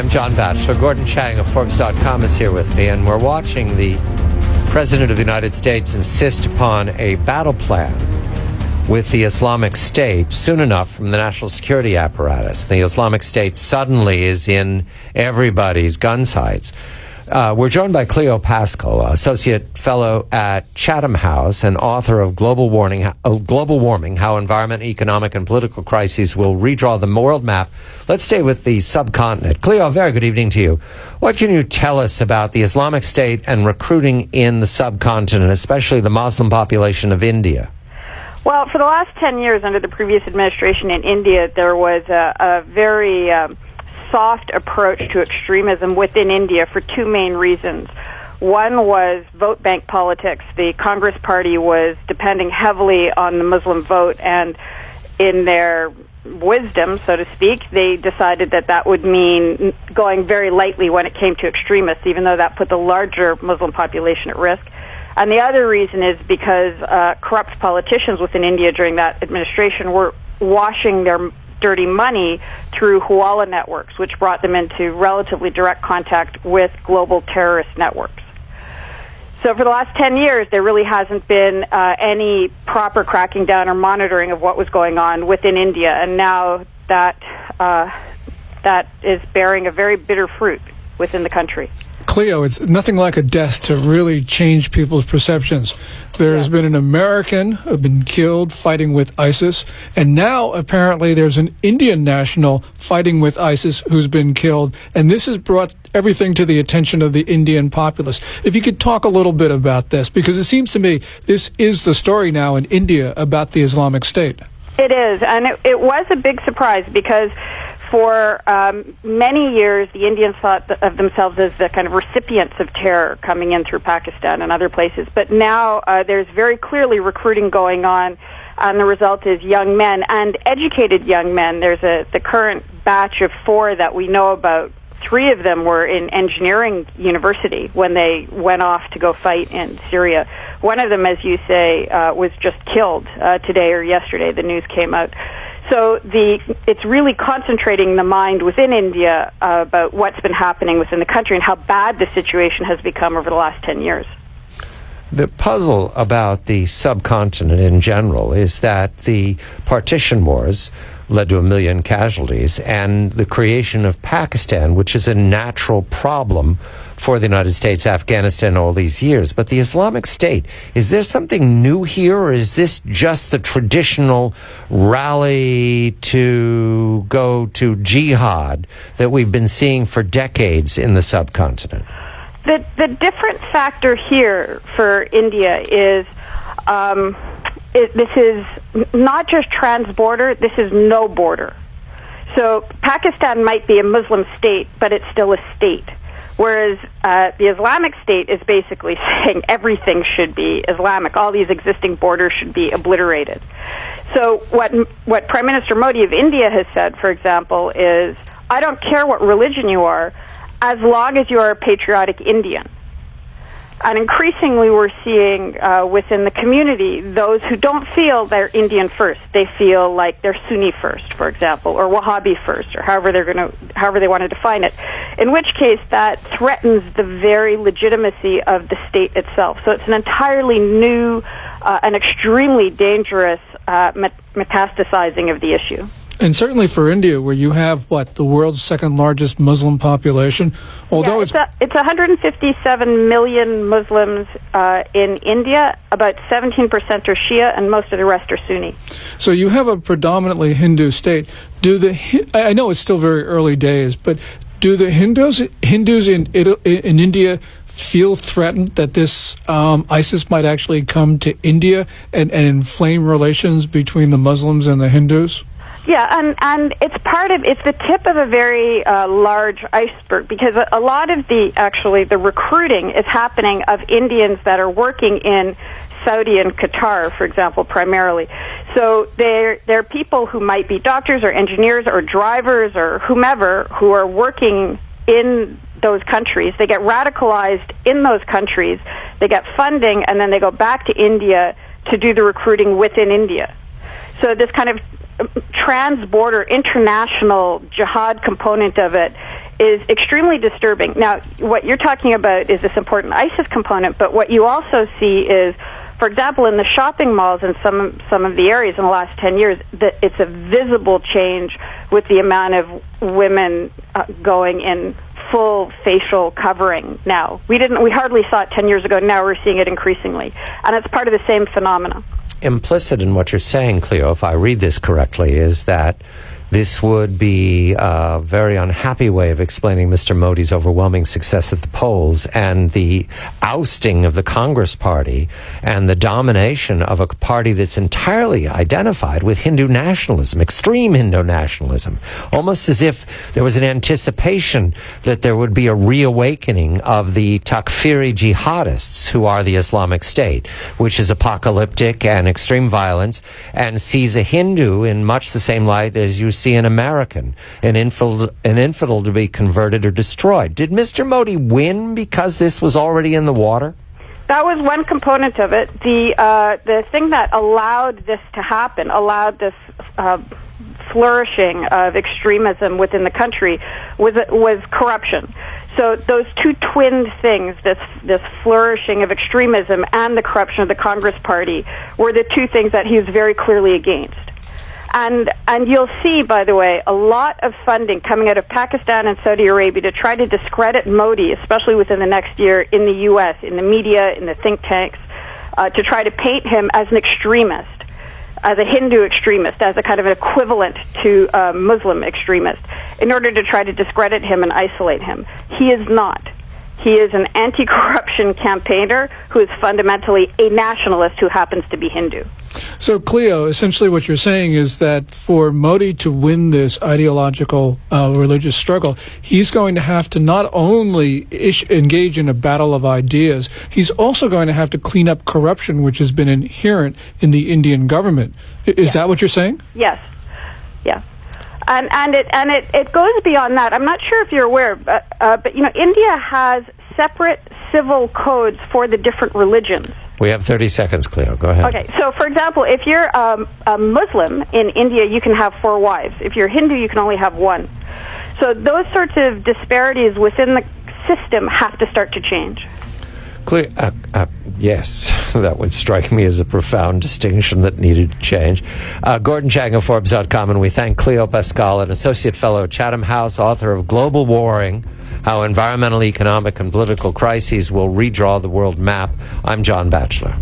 I'm John Batchelor. Gordon Chang of Forbes.com is here with me, and we're watching the President of the United States insist upon a battle plan with the Islamic State soon enough from the national security apparatus. The Islamic State suddenly is in everybody's gun sights. We're joined by Cleo Pascal, Associate Fellow at Chatham House and author of Global Warming, How Environment, Economic, and Political Crises Will Redraw the World Map. Let's stay with the subcontinent. Cleo, very good evening to you. What can you tell us about the Islamic State and recruiting in the subcontinent, especially the Muslim population of India? Well, for the last 10 years under the previous administration in India, there was a very soft approach to extremism within India for two main reasons. One was vote bank politics. The Congress Party was depending heavily on the Muslim vote, and in their wisdom, so to speak, they decided that that would mean going very lightly when it came to extremists, even though that put the larger Muslim population at risk. And the other reason is because corrupt politicians within India during that administration were washing their dirty money through Hawala networks, which brought them into relatively direct contact with global terrorist networks. So for the last 10 years, there really hasn't been any proper cracking down or monitoring of what was going on within India, and now that is bearing a very bitter fruit within the country. Cleo, it's nothing like a death to really change people's perceptions. There's been an American who's been killed fighting with ISIS, and now apparently there's an Indian national fighting with ISIS who's been killed, and this has brought everything to the attention of the Indian populace. If you could talk a little bit about this, because it seems to me this is the story now in India about the Islamic State. It is, and it was a big surprise because for many years, the Indians thought of themselves as the kind of recipients of terror coming in through Pakistan and other places. But now there's very clearly recruiting going on, and the result is young men and educated young men. There's the current batch of 4 that we know about. 3 of them were in engineering university when they went off to go fight in Syria. One of them, as you say, was just killed today or yesterday. The news came out. So it's really concentrating the mind within India about what's been happening within the country and how bad the situation has become over the last 10 years. The puzzle about the subcontinent in general is that the partition wars led to 1 million casualties, and the creation of Pakistan, which is a natural problem for the United States, Afghanistan, all these years. But the Islamic State, is there something new here, or is this just the traditional rally to go to jihad that we've been seeing for decades in the subcontinent? The different factor here for India is this is not just trans-border, this is no border. So Pakistan might be a Muslim state, but it's still a state. Whereas the Islamic State is basically saying everything should be Islamic. All these existing borders should be obliterated. So what Prime Minister Modi of India has said, for example, is, I don't care what religion you are, as long as you are a patriotic Indian. And increasingly we're seeing within the community those who don't feel they're Indian first. They feel like they're Sunni first, for example, or Wahhabi first, or however they want to define it. In which case that threatens the very legitimacy of the state itself. So it's an entirely new and extremely dangerous metastasizing of the issue. And certainly for India, where you have, the world's second largest Muslim population, although it's 157 million Muslims in India, about 17% are Shia, and most of the rest are Sunni. So you have a predominantly Hindu state. I know it's still very early days, but do the Hindus in India feel threatened that this ISIS might actually come to India and inflame relations between the Muslims and the Hindus? Yeah, and it's the tip of a very large iceberg, because a lot of the recruiting is happening of Indians that are working in Saudi and Qatar, for example, primarily. So they're people who might be doctors or engineers or drivers or whomever who are working in those countries. They get radicalized in those countries, they get funding, and then they go back to India to do the recruiting within India. So this kind of trans-border international jihad component of it is extremely disturbing. Now, what you're talking about is this important ISIS component, but what you also see is, for example, in the shopping malls in some of the areas in the last 10 years, it's a visible change with the amount of women going in full facial covering now. We hardly saw it 10 years ago. Now we're seeing it increasingly. And it's part of the same phenomena. Implicit in what you're saying, Cleo, if I read this correctly, is that this would be a very unhappy way of explaining Mr. Modi's overwhelming success at the polls and the ousting of the Congress Party and the domination of a party that's entirely identified with Hindu nationalism, extreme Hindu nationalism, almost as if there was an anticipation that there would be a reawakening of the Takfiri jihadists, who are the Islamic State, which is apocalyptic and extreme violence, and sees a Hindu in much the same light as you see an American, an infidel to be converted or destroyed. Did Mr. Modi win because this was already in the water? That was one component of it. The thing that allowed this to happen, allowed this flourishing of extremism within the country, was corruption. So those two twinned things, this flourishing of extremism and the corruption of the Congress Party, were the two things that he was very clearly against. And you'll see, by the way, a lot of funding coming out of Pakistan and Saudi Arabia to try to discredit Modi, especially within the next year in the U.S., in the media, in the think tanks, to try to paint him as an extremist, as a Hindu extremist, as a kind of an equivalent to a Muslim extremist, in order to try to discredit him and isolate him. He is not. He is an anti-corruption campaigner who is fundamentally a nationalist who happens to be Hindu. So, Cleo, essentially what you're saying is that for Modi to win this ideological religious struggle, he's going to have to not only engage in a battle of ideas, he's also going to have to clean up corruption, which has been inherent in the Indian government. Is that what you're saying? Yes. Yeah. And it goes beyond that. I'm not sure if you're aware, but India has separate civil codes for the different religions. We have 30 seconds, Cleo. Go ahead. Okay, so for example, if you're a Muslim in India, you can have 4 wives. If you're Hindu, you can only have 1. So those sorts of disparities within the system have to start to change. Cleo, yes, that would strike me as a profound distinction that needed to change. Gordon Chang of Forbes.com, and we thank Cleo Pascal, an associate fellow at Chatham House, author of Global Warring, How Environmental, Economic, and Political Crises Will Redraw the World Map. I'm John Batchelor.